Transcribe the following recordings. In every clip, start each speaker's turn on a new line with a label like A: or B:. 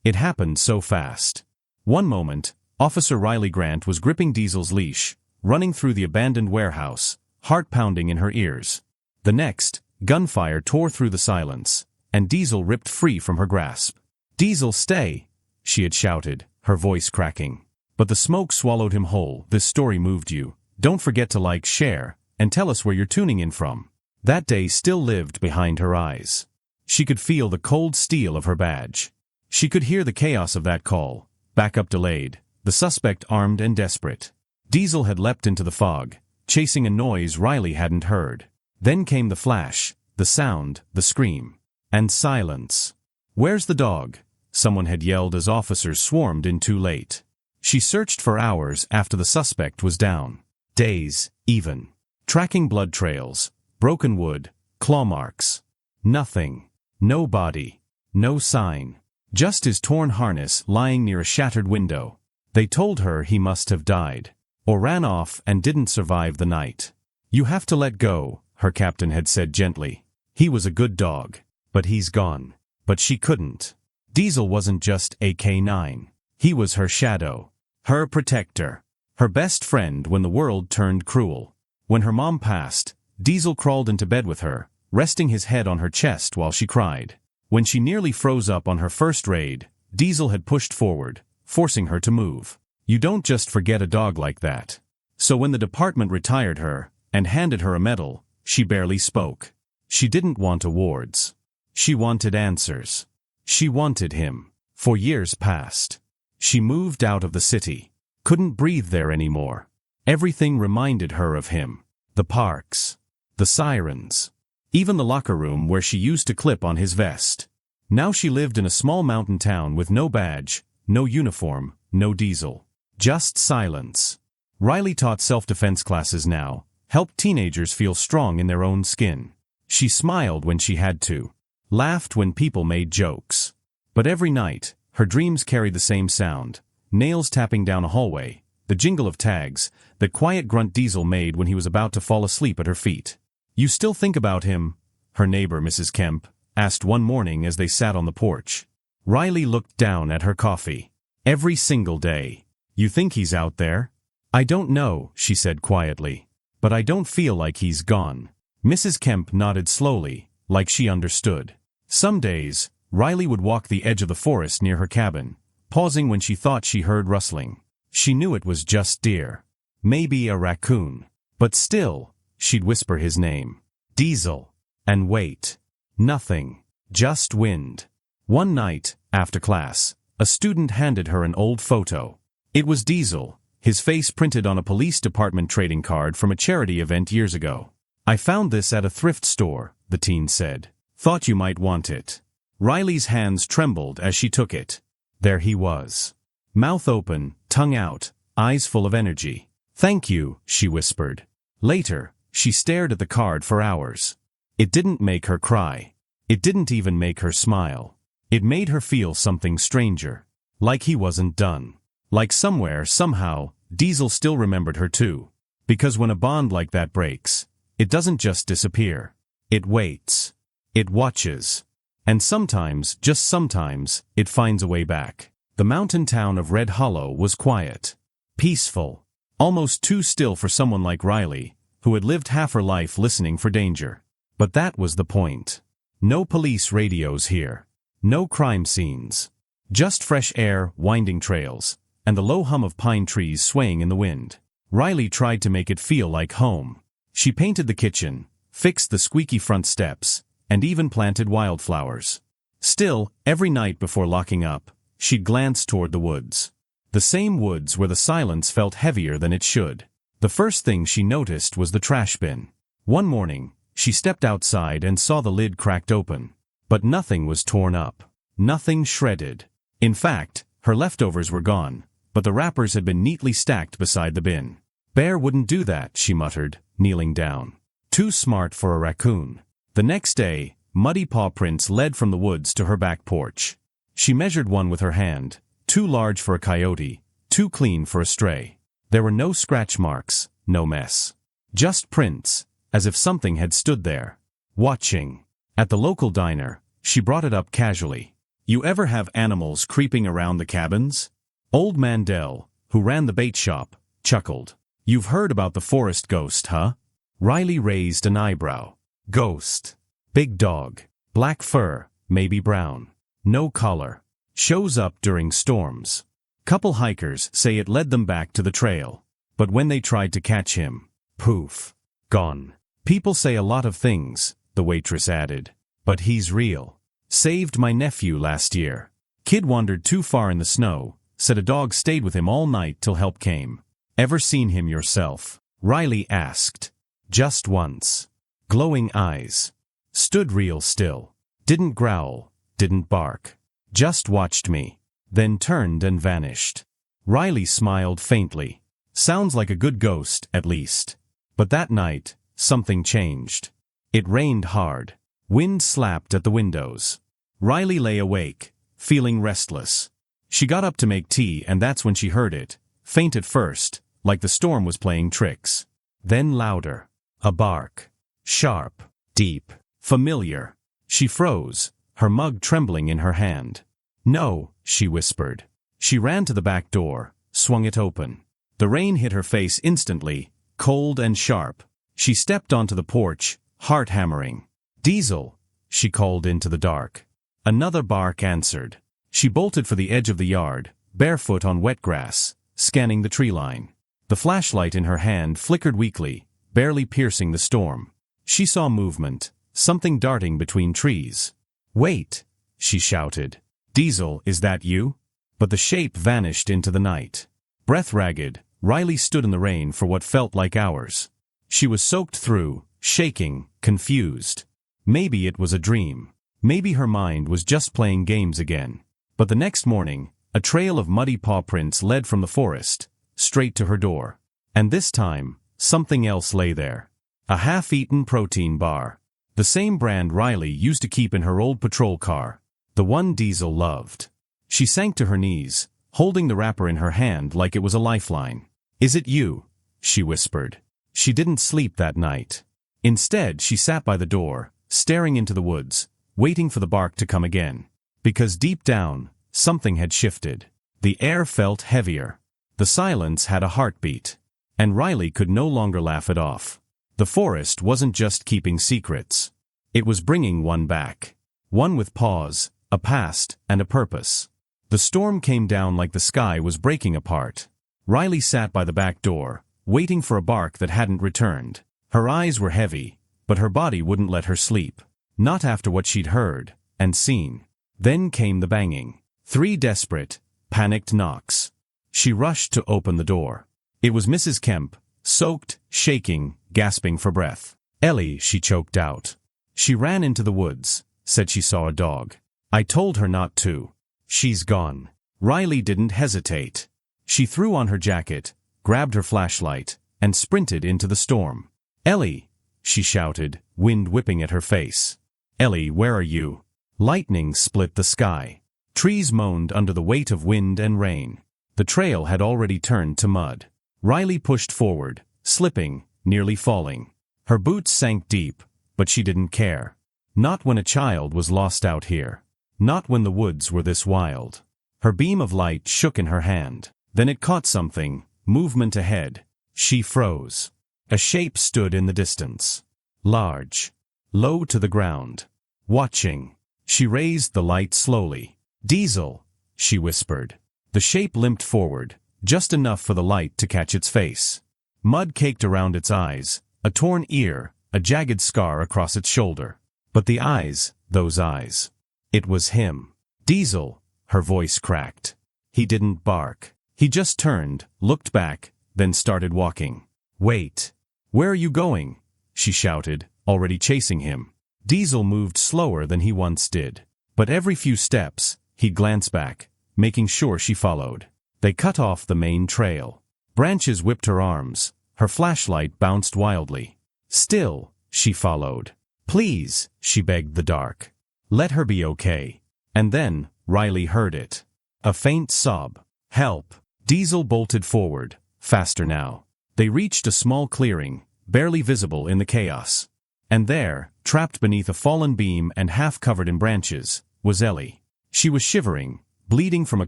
A: It happened so fast. One moment, Officer Riley Grant was gripping Diesel's leash, running through the abandoned warehouse, heart pounding in her ears. The next, gunfire tore through the silence, and Diesel ripped free from her grasp. "Diesel, stay!" she had shouted, her voice cracking. But the smoke swallowed him whole. "This story moved you. Don't forget to like, share, and tell us where you're tuning in from." That day still lived behind her eyes. She could feel the cold steel of her badge. She could hear the chaos of that call, backup delayed, the suspect armed and desperate. Diesel had leapt into the fog, chasing a noise Riley hadn't heard. Then came the flash, the sound, the scream. And silence. "Where's the dog?" someone had yelled as officers swarmed in too late. She searched for hours after the suspect was down. Days, even. Tracking blood trails, broken wood, claw marks. Nothing. No body. No sign. Just his torn harness lying near a shattered window. They told her he must have died. Or ran off and didn't survive the night. "You have to let go," her captain had said gently. "He was a good dog. But he's gone." But she couldn't. Diesel wasn't just a K9. He was her shadow. Her protector. Her best friend when the world turned cruel. When her mom passed, Diesel crawled into bed with her, resting his head on her chest while she cried. When she nearly froze up on her first raid, Diesel had pushed forward, forcing her to move. You don't just forget a dog like that. So when the department retired her, and handed her a medal, she barely spoke. She didn't want awards. She wanted answers. She wanted him. For years past. She moved out of the city. Couldn't breathe there anymore. Everything reminded her of him. The parks. The sirens. Even the locker room where she used to clip on his vest. Now she lived in a small mountain town with no badge, no uniform, no Diesel. Just silence. Riley taught self-defense classes now, helped teenagers feel strong in their own skin. She smiled when she had to. Laughed when people made jokes. But every night, her dreams carried the same sound. Nails tapping down a hallway, the jingle of tags, the quiet grunt Diesel made when he was about to fall asleep at her feet. "You still think about him?" her neighbor, Mrs. Kemp, asked one morning as they sat on the porch. Riley looked down at her coffee. "Every single day. You think he's out there?" "I don't know," she said quietly. "But I don't feel like he's gone." Mrs. Kemp nodded slowly, like she understood. Some days, Riley would walk the edge of the forest near her cabin, pausing when she thought she heard rustling. She knew it was just deer. Maybe a raccoon. But still, she'd whisper his name. Diesel. And wait. Nothing. Just wind. One night, after class, a student handed her an old photo. It was Diesel, his face printed on a police department trading card from a charity event years ago. "I found this at a thrift store," the teen said. "Thought you might want it." Riley's hands trembled as she took it. There he was. Mouth open, tongue out, eyes full of energy. "Thank you," she whispered. Later, she stared at the card for hours. It didn't make her cry. It didn't even make her smile. It made her feel something stranger. Like he wasn't done. Like somewhere, somehow, Diesel still remembered her too. Because when a bond like that breaks, it doesn't just disappear. It waits. It watches. And sometimes, just sometimes, it finds a way back. The mountain town of Red Hollow was quiet. Peaceful. Almost too still for someone like Riley, who had lived half her life listening for danger. But that was the point. No police radios here. No crime scenes. Just fresh air, winding trails, and the low hum of pine trees swaying in the wind. Riley tried to make it feel like home. She painted the kitchen, fixed the squeaky front steps, and even planted wildflowers. Still, every night before locking up, she'd glance toward the woods. The same woods where the silence felt heavier than it should. The first thing she noticed was the trash bin. One morning, she stepped outside and saw the lid cracked open. But nothing was torn up. Nothing shredded. In fact, her leftovers were gone, but the wrappers had been neatly stacked beside the bin. "Bear wouldn't do that," she muttered, kneeling down. "Too smart for a raccoon." The next day, muddy paw prints led from the woods to her back porch. She measured one with her hand, too large for a coyote, too clean for a stray. There were no scratch marks, no mess. Just prints, as if something had stood there, watching. At the local diner, she brought it up casually. You ever have animals creeping around the cabins? Old Mandel, who ran the bait shop, chuckled. You've heard about the forest ghost, huh? Riley raised an eyebrow. Ghost. Big dog. Black fur, maybe brown. No collar. Shows up during storms. Couple hikers say it led them back to the trail. But when they tried to catch him, poof. Gone. People say a lot of things, the waitress added. But he's real. Saved my nephew last year. Kid wandered too far in the snow, said a dog stayed with him all night till help came. Ever seen him yourself? Riley asked. Just once. Glowing eyes. Stood real still. Didn't growl, didn't bark. Just watched me. Then turned and vanished. Riley smiled faintly. Sounds like a good ghost, at least. But that night, something changed. It rained hard. Wind slapped at the windows. Riley lay awake, feeling restless. She got up to make tea, and that's when she heard it, faint at first, like the storm was playing tricks. Then louder. A bark. Sharp. Deep. Familiar. She froze, her mug trembling in her hand. No, she whispered. She ran to the back door, swung it open. The rain hit her face instantly, cold and sharp. She stepped onto the porch, heart hammering. Diesel, she called into the dark. Another bark answered. She bolted for the edge of the yard, barefoot on wet grass, scanning the tree line. The flashlight in her hand flickered weakly, barely piercing the storm. She saw movement, something darting between trees. Wait, she shouted. Diesel, is that you? But the shape vanished into the night. Breath ragged, Riley stood in the rain for what felt like hours. She was soaked through, shaking, confused. Maybe it was a dream. Maybe her mind was just playing games again. But the next morning, a trail of muddy paw prints led from the forest, straight to her door. And this time, something else lay there. A half-eaten protein bar. The same brand Riley used to keep in her old patrol car. The one Diesel loved. She sank to her knees, holding the wrapper in her hand like it was a lifeline. Is it you? She whispered. She didn't sleep that night. Instead, she sat by the door, staring into the woods, waiting for the bark to come again. Because deep down, something had shifted. The air felt heavier. The silence had a heartbeat. And Riley could no longer laugh it off. The forest wasn't just keeping secrets. It was bringing one back. One with pause, a past, and a purpose. The storm came down like the sky was breaking apart. Riley sat by the back door, waiting for a bark that hadn't returned. Her eyes were heavy, but her body wouldn't let her sleep. Not after what she'd heard and seen. Then came the banging. 3 desperate, panicked knocks. She rushed to open the door. It was Mrs. Kemp, soaked, shaking, gasping for breath. Ellie, she choked out. She ran into the woods, said she saw a dog. I told her not to. She's gone. Riley didn't hesitate. She threw on her jacket, grabbed her flashlight, and sprinted into the storm. Ellie, she shouted, wind whipping at her face. Ellie, where are you? Lightning split the sky. Trees moaned under the weight of wind and rain. The trail had already turned to mud. Riley pushed forward, slipping, nearly falling. Her boots sank deep, but she didn't care. Not when a child was lost out here. Not when the woods were this wild. Her beam of light shook in her hand. Then it caught something, movement ahead. She froze. A shape stood in the distance. Large. Low to the ground. Watching. She raised the light slowly. Diesel, she whispered. The shape limped forward, just enough for the light to catch its face. Mud caked around its eyes, a torn ear, a jagged scar across its shoulder. But the eyes, those eyes. It was him. Diesel, her voice cracked. He didn't bark. He just turned, looked back, then started walking. Wait. Where are you going? She shouted, already chasing him. Diesel moved slower than he once did. But every few steps, he'd glance back, making sure she followed. They cut off the main trail. Branches whipped her arms. Her flashlight bounced wildly. Still, she followed. Please, she begged the dark. Let her be okay. And then, Riley heard it. A faint sob. Help. Diesel bolted forward, faster now. They reached a small clearing, barely visible in the chaos. And there, trapped beneath a fallen beam and half covered in branches, was Ellie. She was shivering, bleeding from a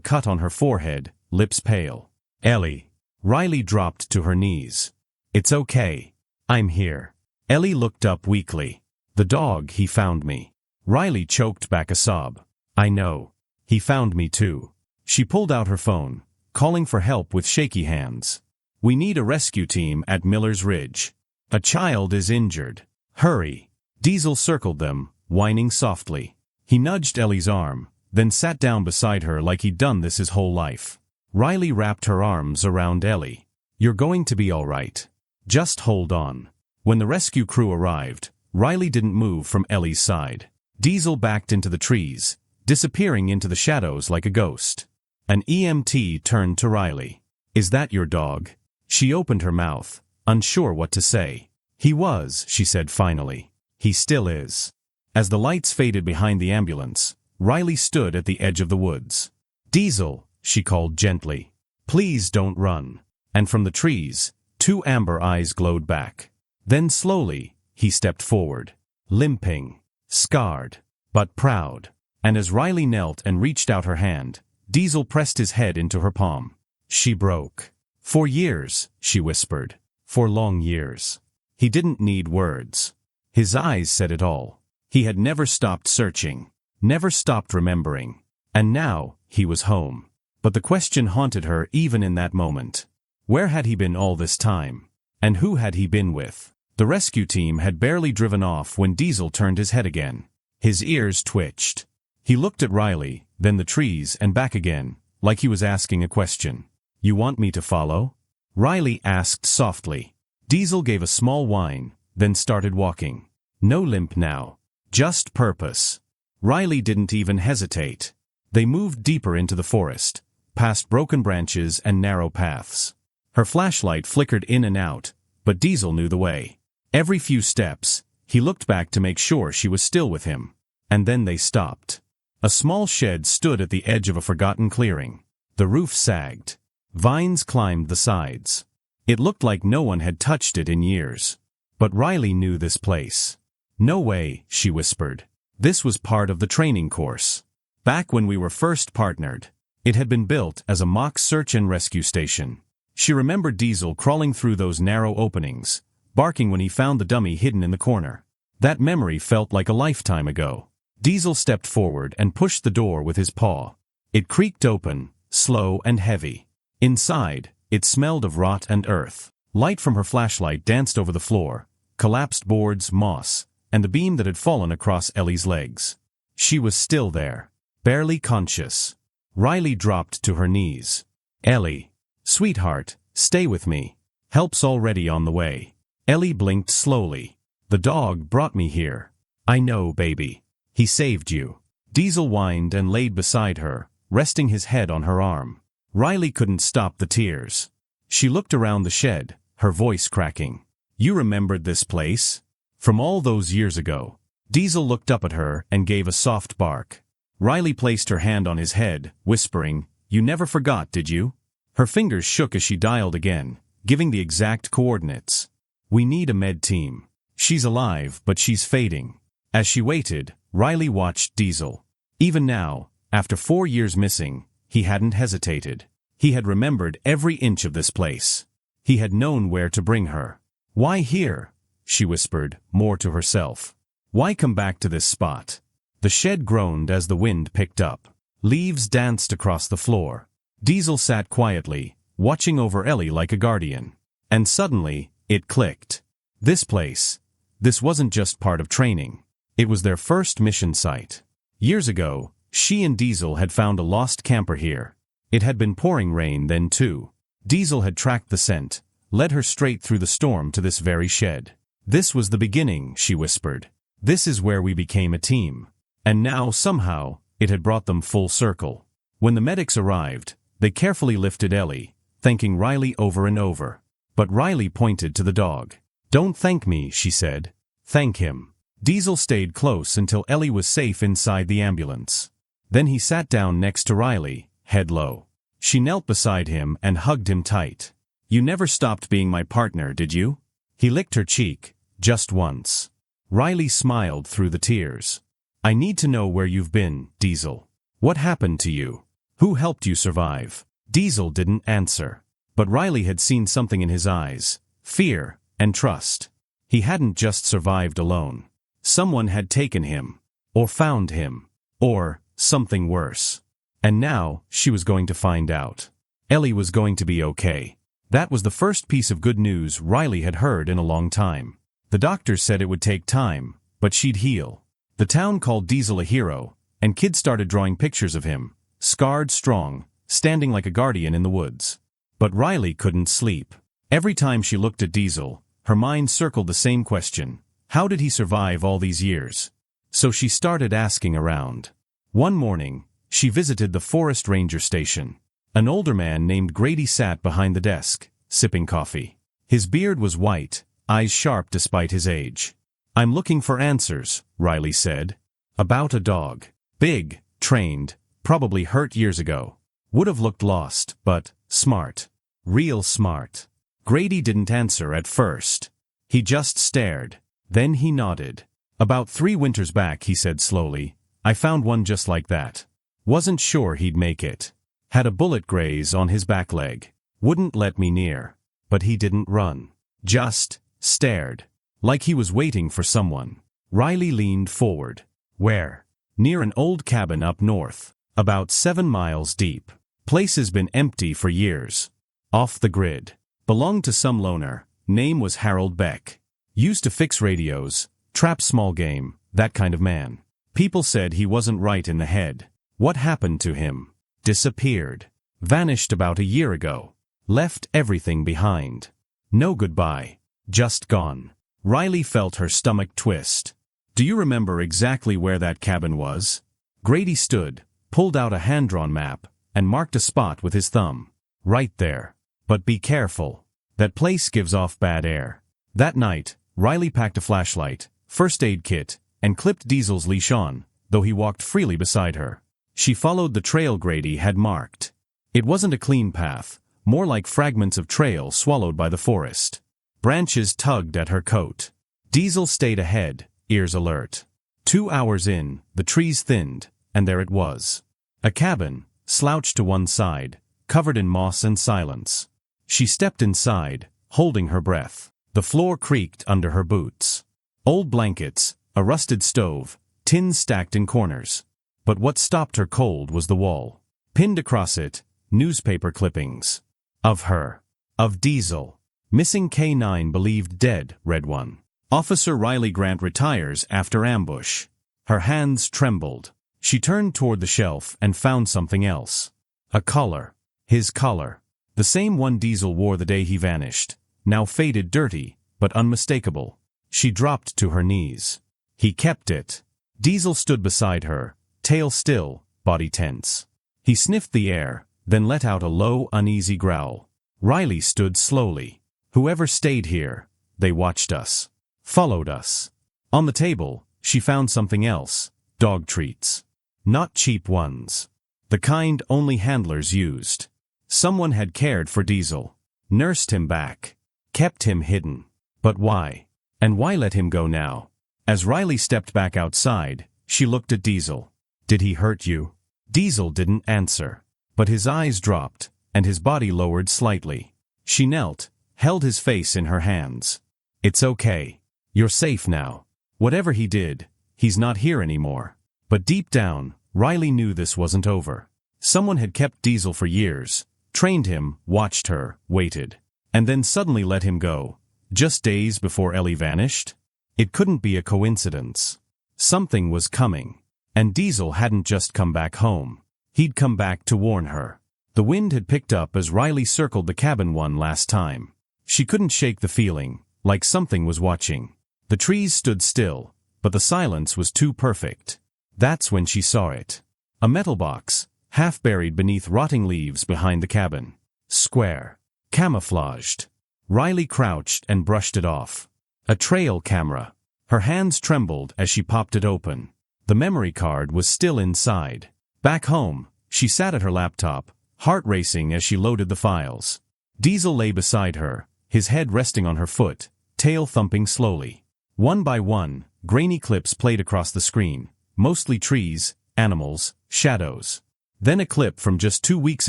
A: cut on her forehead, lips pale. Ellie. Riley dropped to her knees. It's okay. I'm here. Ellie looked up weakly. The dog, he found me. Riley choked back a sob. I know. He found me too. She pulled out her phone, calling for help with shaky hands. We need a rescue team at Miller's Ridge. A child is injured. Hurry. Diesel circled them, whining softly. He nudged Ellie's arm, then sat down beside her like he'd done this his whole life. Riley wrapped her arms around Ellie. You're going to be all right. Just hold on. When the rescue crew arrived, Riley didn't move from Ellie's side. Diesel backed into the trees, disappearing into the shadows like a ghost. An EMT turned to Riley. Is that your dog? She opened her mouth, unsure what to say. He was, she said finally. He still is. As the lights faded behind the ambulance, Riley stood at the edge of the woods. Diesel, she called gently. Please don't run. And from the trees, 2 amber eyes glowed back. Then slowly, he stepped forward. Limping, scarred, but proud. And as Riley knelt and reached out her hand, Diesel pressed his head into her palm. She broke. For years, she whispered. For long years. He didn't need words. His eyes said it all. He had never stopped searching, never stopped remembering. And now, he was home. But the question haunted her even in that moment. Where had he been all this time? And who had he been with? The rescue team had barely driven off when Diesel turned his head again. His ears twitched. He looked at Riley, then the trees and back again, like he was asking a question. You want me to follow? Riley asked softly. Diesel gave a small whine, then started walking. No limp now. Just purpose. Riley didn't even hesitate. They moved deeper into the forest, past broken branches and narrow paths. Her flashlight flickered in and out, but Diesel knew the way. Every few steps, he looked back to make sure she was still with him. And then they stopped. A small shed stood at the edge of a forgotten clearing. The roof sagged. Vines climbed the sides. It looked like no one had touched it in years. But Riley knew this place. No way, she whispered. This was part of the training course. Back when we were first partnered, it had been built as a mock search and rescue station. She remembered Diesel crawling through those narrow openings, barking when he found the dummy hidden in the corner. That memory felt like a lifetime ago. Diesel stepped forward and pushed the door with his paw. It creaked open, slow and heavy. Inside, it smelled of rot and earth. Light from her flashlight danced over the floor, collapsed boards, moss, and the beam that had fallen across Ellie's legs. She was still there, barely conscious. Riley dropped to her knees. Ellie. Sweetheart, stay with me. Help's already on the way. Ellie blinked slowly. The dog brought me here. I know, baby. He saved you. Diesel whined and laid beside her, resting his head on her arm. Riley couldn't stop the tears. She looked around the shed, her voice cracking. You remembered this place? From all those years ago. Diesel looked up at her and gave a soft bark. Riley placed her hand on his head, whispering, You never forgot, did you? Her fingers shook as she dialed again, giving the exact coordinates. We need a med team. She's alive, but she's fading. As she waited, Riley watched Diesel. Even now, after 4 years missing, he hadn't hesitated. He had remembered every inch of this place. He had known where to bring her. Why here? She whispered, more to herself. Why come back to this spot? The shed groaned as the wind picked up. Leaves danced across the floor. Diesel sat quietly, watching over Ellie like a guardian. And suddenly, it clicked. This place. This wasn't just part of training. It was their first mission site. Years ago, she and Diesel had found a lost camper here. It had been pouring rain then too. Diesel had tracked the scent, led her straight through the storm to this very shed. This was the beginning, she whispered. This is where we became a team. And now, somehow, it had brought them full circle. When the medics arrived, they carefully lifted Ellie, thanking Riley over and over. But Riley pointed to the dog. Don't thank me, she said. Thank him. Diesel stayed close until Ellie was safe inside the ambulance. Then he sat down next to Riley, head low. She knelt beside him and hugged him tight. You never stopped being my partner, did you? He licked her cheek, just once. Riley smiled through the tears. I need to know where you've been, Diesel. What happened to you? Who helped you survive? Diesel didn't answer. But Riley had seen something in his eyes. Fear and trust. He hadn't just survived alone. Someone had taken him. Or found him. Or something worse. And now, she was going to find out. Ellie was going to be okay. That was the first piece of good news Riley had heard in a long time. The doctors said it would take time, but she'd heal. The town called Diesel a hero, and kids started drawing pictures of him, scarred strong, standing like a guardian in the woods. But Riley couldn't sleep. Every time she looked at Diesel, her mind circled the same question. How did he survive all these years? So she started asking around. One morning, she visited the forest ranger station. An older man named Grady sat behind the desk, sipping coffee. His beard was white, eyes sharp despite his age. "I'm looking for answers," Riley said. "About a dog. Big, trained, probably hurt years ago. Would have looked lost, but smart. Real smart." Grady didn't answer at first. He just stared. Then he nodded. "About 3 winters back," he said slowly, "I found one just like that. Wasn't sure he'd make it. Had a bullet graze on his back leg. Wouldn't let me near. But he didn't run. Just stared. Like he was waiting for someone." Riley leaned forward. "Where?" "Near an old cabin up north. About 7 miles deep. Place has been empty for years. Off the grid. Belonged to some loner. Name was Harold Beck. Used to fix radios, trap small game, that kind of man. People said he wasn't right in the head. What happened to him? Disappeared. Vanished about a year ago. Left everything behind. No goodbye. Just gone." Riley felt her stomach twist. "Do you remember exactly where that cabin was?" Grady stood, pulled out a hand-drawn map, and marked a spot with his thumb. "Right there. But be careful. That place gives off bad air." That night, Riley packed a flashlight, first aid kit, and clipped Diesel's leash on, though he walked freely beside her. She followed the trail Grady had marked. It wasn't a clean path, more like fragments of trail swallowed by the forest. Branches tugged at her coat. Diesel stayed ahead, ears alert. 2 hours in, the trees thinned, and there it was. A cabin, slouched to one side, covered in moss and silence. She stepped inside, holding her breath. The floor creaked under her boots. Old blankets, a rusted stove, tins stacked in corners. But what stopped her cold was the wall. Pinned across it, newspaper clippings. Of her. Of Diesel. "Missing K9 believed dead," read one. "Officer Riley Grant retires after ambush." Her hands trembled. She turned toward the shelf and found something else. A collar. His collar. The same one Diesel wore the day he vanished. Now faded, dirty, but unmistakable. She dropped to her knees. He kept it. Diesel stood beside her, tail still, body tense. He sniffed the air, then let out a low, uneasy growl. Riley stood slowly. "Whoever stayed here, they watched us. Followed us." On the table, she found something else. Dog treats. Not cheap ones. The kind only handlers used. Someone had cared for Diesel. Nursed him back. Kept him hidden. But why? And why let him go now? As Riley stepped back outside, she looked at Diesel. "Did he hurt you?" Diesel didn't answer. But his eyes dropped, and his body lowered slightly. She knelt, held his face in her hands. "It's okay. You're safe now. Whatever he did, he's not here anymore." But deep down, Riley knew this wasn't over. Someone had kept Diesel for years, trained him, watched her, waited. And then suddenly let him go, just days before Ellie vanished? It couldn't be a coincidence. Something was coming. And Diesel hadn't just come back home. He'd come back to warn her. The wind had picked up as Riley circled the cabin one last time. She couldn't shake the feeling, like something was watching. The trees stood still, but the silence was too perfect. That's when she saw it. A metal box, half buried beneath rotting leaves behind the cabin. Square. Camouflaged. Riley crouched and brushed it off. A trail camera. Her hands trembled as she popped it open. The memory card was still inside. Back home, she sat at her laptop, heart racing as she loaded the files. Diesel lay beside her, his head resting on her foot, tail thumping slowly. One by one, grainy clips played across the screen, mostly trees, animals, shadows. Then a clip from just 2 weeks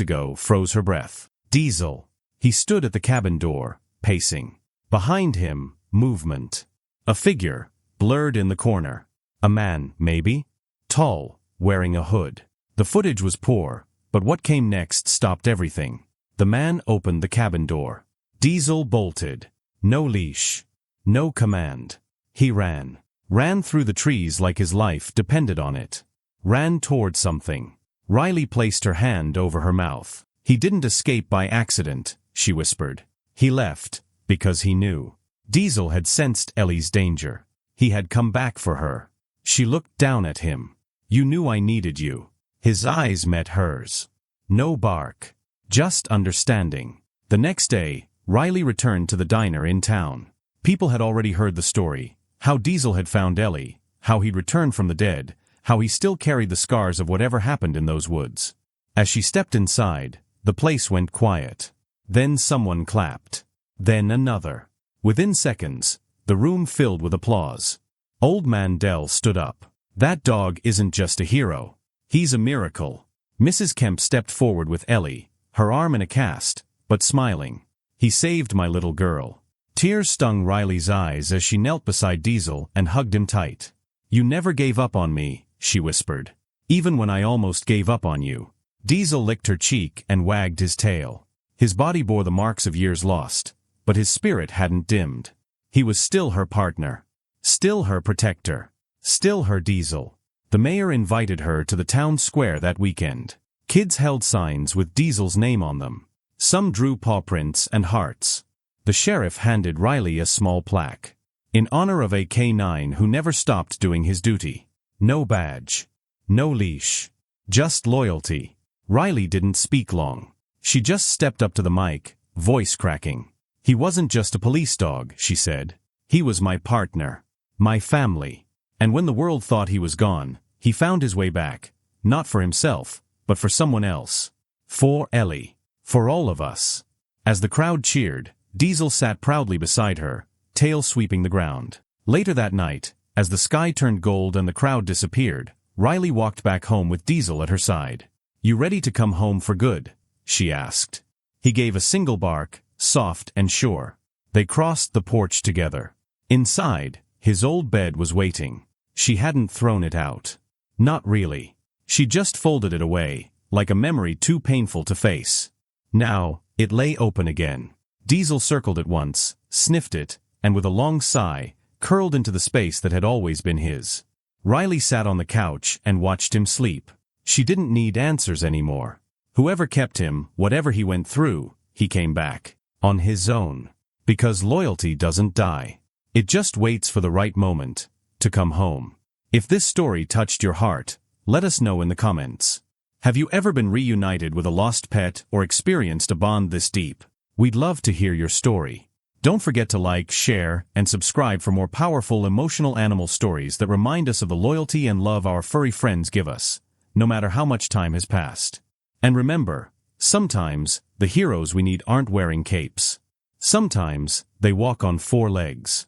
A: ago froze her breath. Diesel. He stood at the cabin door, pacing. Behind him, movement. A figure, blurred in the corner. A man, maybe? Tall, wearing a hood. The footage was poor, but what came next stopped everything. The man opened the cabin door. Diesel bolted. No leash. No command. He ran. Ran through the trees like his life depended on it. Ran toward something. Riley placed her hand over her mouth. He didn't escape by accident, she whispered. He left, because he knew. Diesel had sensed Ellie's danger. He had come back for her. She looked down at him. You knew I needed you. His eyes met hers. No bark. Just understanding. The next day, Riley returned to the diner in town. People had already heard the story. How Diesel had found Ellie. How he'd returned from the dead. How he still carried the scars of whatever happened in those woods. As she stepped inside, the place went quiet. Then someone clapped. Then another. Within seconds, the room filled with applause. Old Man Dell stood up. That dog isn't just a hero. He's a miracle. Mrs. Kemp stepped forward with Ellie, her arm in a cast, but smiling. He saved my little girl. Tears stung Riley's eyes as she knelt beside Diesel and hugged him tight. You never gave up on me, she whispered. Even when I almost gave up on you. Diesel licked her cheek and wagged his tail. His body bore the marks of years lost, but his spirit hadn't dimmed. He was still her partner. Still her protector. Still her Diesel. The mayor invited her to the town square that weekend. Kids held signs with Diesel's name on them. Some drew paw prints and hearts. The sheriff handed Riley a small plaque. In honor of a K9 who never stopped doing his duty. No badge. No leash. Just loyalty. Riley didn't speak long. She just stepped up to the mic, voice cracking. He wasn't just a police dog, she said. He was my partner. My family. And when the world thought he was gone, he found his way back. Not for himself, but for someone else. For Ellie. For all of us. As the crowd cheered, Diesel sat proudly beside her, tail sweeping the ground. Later that night, as the sky turned gold and the crowd disappeared, Riley walked back home with Diesel at her side. You ready to come home for good? She asked. He gave a single bark, soft and sure. They crossed the porch together. Inside, his old bed was waiting. She hadn't thrown it out. Not really. She just folded it away, like a memory too painful to face. Now, it lay open again. Diesel circled it once, sniffed it, and with a long sigh, curled into the space that had always been his. Riley sat on the couch and watched him sleep. She didn't need answers anymore. Whoever kept him, whatever he went through, he came back. On his own. Because loyalty doesn't die. It just waits for the right moment to come home. If this story touched your heart, let us know in the comments. Have you ever been reunited with a lost pet or experienced a bond this deep? We'd love to hear your story. Don't forget to like, share, and subscribe for more powerful emotional animal stories that remind us of the loyalty and love our furry friends give us, no matter how much time has passed. And remember, sometimes, the heroes we need aren't wearing capes. Sometimes, they walk on 4 legs.